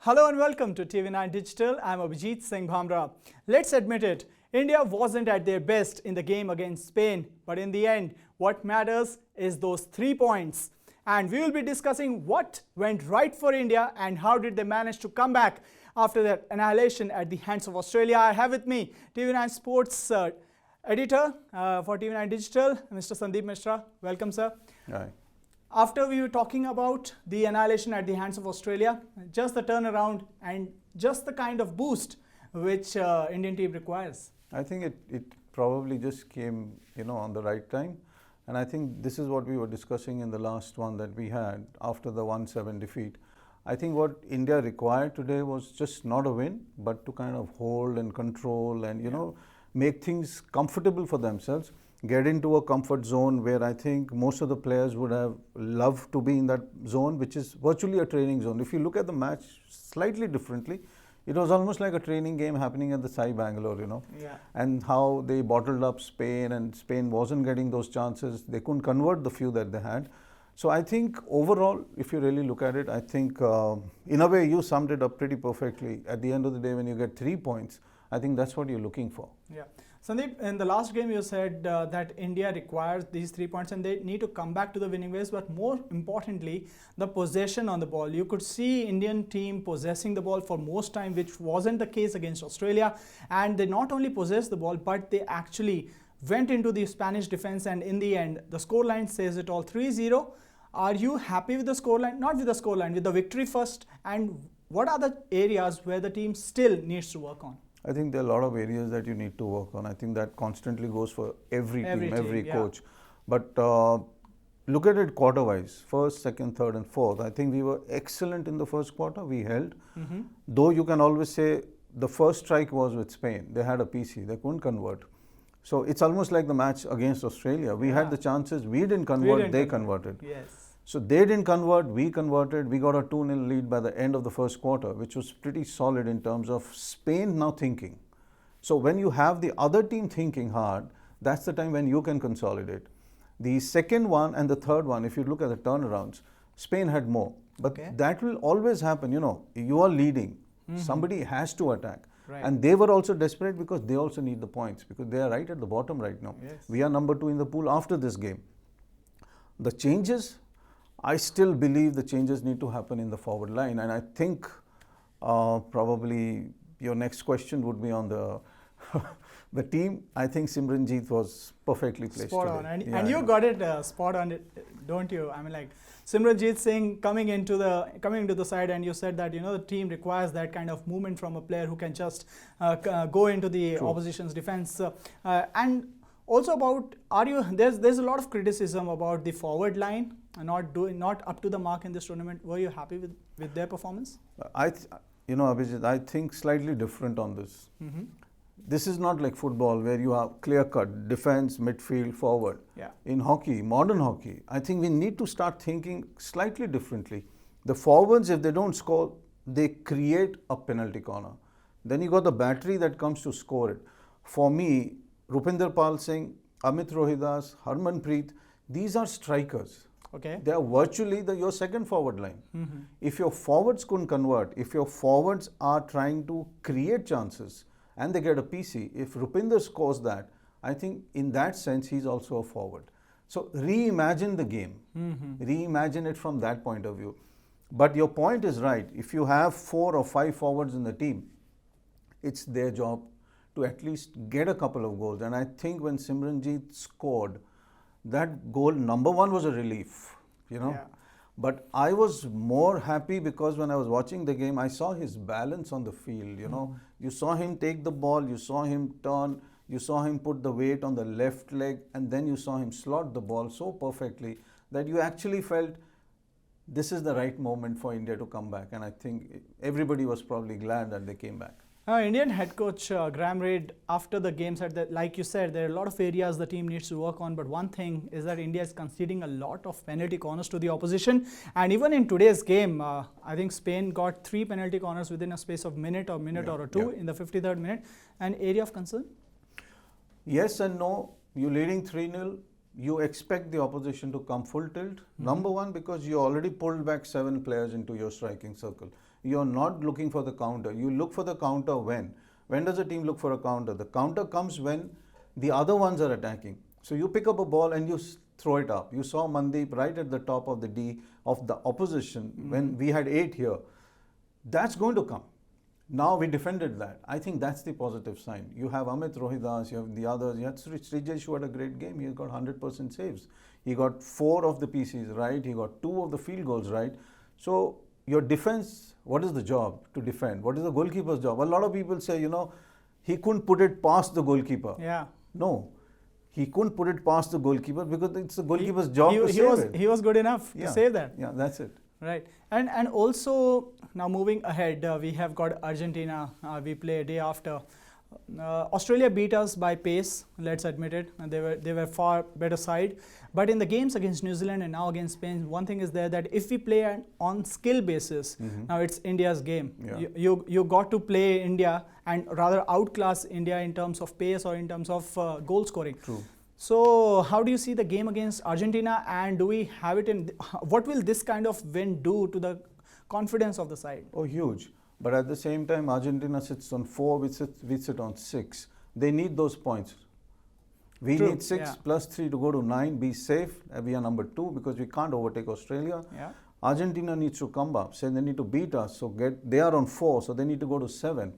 Hello and welcome to TV9 Digital. I'm Abhijit Singh Bhamra. Let's admit it, India wasn't at their best in the game against Spain, but in the end, what matters is those 3 points. And we will be discussing what went right for India and how did they manage to come back after that annihilation at the hands of Australia. I have with me TV9 Sports editor for TV9 Digital, Mr. Sandeep Mishra. Welcome, sir. Hi. After we were talking about the annihilation at the hands of Australia, just the turnaround and just the kind of boost which Indian team requires. I think it probably just came, on the right time. And I think this is what we were discussing in the last one that we had after the 1-7 defeat. I think what India required today was just not a win, but to kind of hold and control and, make things comfortable for themselves. Get into a comfort zone where I think most of the players would have loved to be in that zone, which is virtually a training zone. If you look at the match slightly differently, it was almost like a training game happening at the Sai Bangalore, and how they bottled up Spain and Spain wasn't getting those chances. They couldn't convert the few that they had. So I think overall, if you really look at it, I think in a way you summed it up pretty perfectly. At the end of the day, when you get 3 points, I think that's what you're looking for. Yeah. Sandeep, in the last game you said that India requires these 3 points and they need to come back to the winning ways, but more importantly, the possession on the ball. You could see Indian team possessing the ball for most time, which wasn't the case against Australia. And they not only possessed the ball, but they actually went into the Spanish defense, and in the end, the scoreline says it all, 3-0. Are you happy with the scoreline? Not with the scoreline, with the victory first. And what are the areas where the team still needs to work on? I think there are a lot of areas that you need to work on. I think that constantly goes for every team, every coach. But look at it quarter-wise, first, second, third and fourth. I think we were excellent in the first quarter, we held. Though you can always say the first strike was with Spain. They had a PC, they couldn't convert. So it's almost like the match against Australia. We had the chances, we didn't convert, they converted. Yes. So they didn't convert, we converted, we got a 2-0 lead by the end of the first quarter, which was pretty solid in terms of Spain now thinking. So when you have the other team thinking hard, that's the time when you can consolidate. The second one and the third one, if you look at the turnarounds, Spain had more. But that will always happen, you are leading, somebody has to attack. Right. And they were also desperate because they also need the points, because they are right at the bottom right now. Yes. We are number 2 in the pool after this game. The changes, I still believe the changes need to happen in the forward line, and I think probably your next question would be on the the team. I think Simranjeet was perfectly placed Spot today. on, and you got it spot on, don't you? I mean, like Simranjeet Singh coming into the side, and you said that the team requires that kind of movement from a player who can just go into the opposition's defense, and also about there's a lot of criticism about the forward line not up to the mark in this tournament. Were you happy with their performance? Abhijit, I think slightly different on this. This is not like football where you have clear-cut defense, midfield, forward. Yeah. In hockey, modern hockey, I think we need to start thinking slightly differently. The forwards, if they don't score, they create a penalty corner. Then you got the battery that comes to score it. For me, Rupinder Pal Singh, Amit Rohidas, Harmanpreet, these are strikers. Okay. They are virtually your second forward line. If your forwards couldn't convert, if your forwards are trying to create chances and they get a PC, if Rupinder scores that, I think in that sense he's also a forward. So reimagine the game, reimagine it from that point of view. But your point is right. If you have 4 or 5 forwards in the team, it's their job to at least get a couple of goals. And I think when Simranjeet scored, that goal, number 1 was a relief, Yeah. But I was more happy because when I was watching the game, I saw his balance on the field, You saw him take the ball, you saw him turn, you saw him put the weight on the left leg, and then you saw him slot the ball so perfectly that you actually felt this is the right moment for India to come back. And I think everybody was probably glad that they came back. Indian head coach Graham Reid, after the game, said that, like you said, there are a lot of areas the team needs to work on, but one thing is that India is conceding a lot of penalty corners to the opposition. And even in today's game, I think Spain got 3 penalty corners within a space of minute or two in the 53rd minute. An area of concern? Yes and no. You're leading 3-0. You expect the opposition to come full tilt. Number 1, because you already pulled back 7 players into your striking circle. You're not looking for the counter. You look for the counter when? When does a team look for a counter? The counter comes when the other ones are attacking. So you pick up a ball and you throw it up. You saw Mandeep right at the top of the D of the opposition when we had 8 here. That's going to come. Now we defended that. I think that's the positive sign. You have Amit Rohidas, you have the others. You had Srijesh who had a great game. He got 100% saves. He got 4 of the PCs right. He got 2 of the field goals right. So your defense, what is the job to defend? What is the goalkeeper's job? A lot of people say, you know, he couldn't put it past the goalkeeper. Yeah. No. He couldn't put it past the goalkeeper because it's the goalkeeper's job to save it. He was good enough to save that. Yeah, that's it. Right. And also, now moving ahead, we have got Argentina. We play a day after. Australia beat us by pace, let's admit it. And they were far better side. But in the games against New Zealand and now against Spain, one thing is there that if we play on skill basis, now it's India's game. Yeah. You got to play India and rather outclass India in terms of pace or in terms of goal scoring. True. So how do you see the game against Argentina, and do we have it in, what will this kind of win do to the confidence of the side? Oh, huge. But at the same time, Argentina sits on 4, we sit on 6. They need those points. We True, need 6 yeah. plus 3 to go to 9, be safe. We are number 2 because we can't overtake Australia. Yeah. Argentina needs to come up, say they need to beat us, so they are on 4, so they need to go to 7.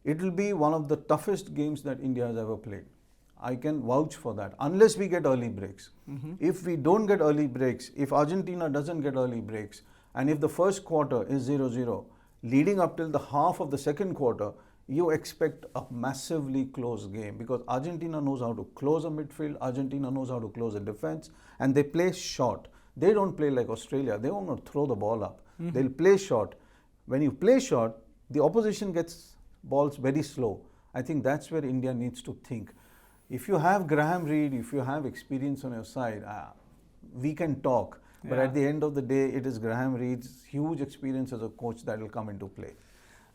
It will be one of the toughest games that India has ever played. I can vouch for that, unless we get early breaks. If we don't get early breaks, if Argentina doesn't get early breaks, and if the first quarter is 0-0, leading up till the half of the second quarter, you expect a massively close game because Argentina knows how to close a midfield, Argentina knows how to close a defense, and they play short. They don't play like Australia. They won't throw the ball up. They'll play short. When you play short, the opposition gets balls very slow. I think that's where India needs to think. If you have Graham Reed, if you have experience on your side, we can talk. But at the end of the day, it is Graham Reed's huge experience as a coach that will come into play.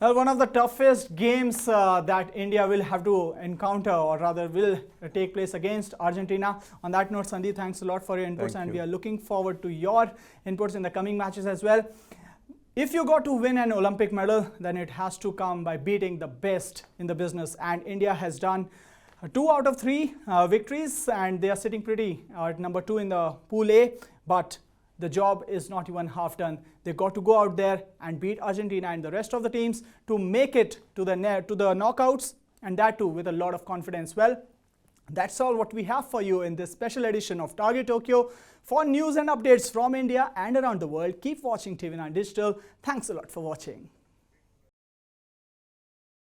Well, one of the toughest games that India will have to encounter, or rather will take place against Argentina. On that note, Sandeep, thanks a lot for your inputs, and we are looking forward to your inputs in the coming matches as well. If you got to win an Olympic medal, then it has to come by beating the best in the business, and India has done 2 out of 3 victories, and they are sitting pretty at number 2 in the Pool A. But the job is not even half done. They got to go out there and beat Argentina and the rest of the teams to make it to the knockouts, and that too with a lot of confidence. Well, that's all what we have for you in this special edition of Target Tokyo. For news and updates from India and around the world, keep watching TV9 Digital. Thanks a lot for watching.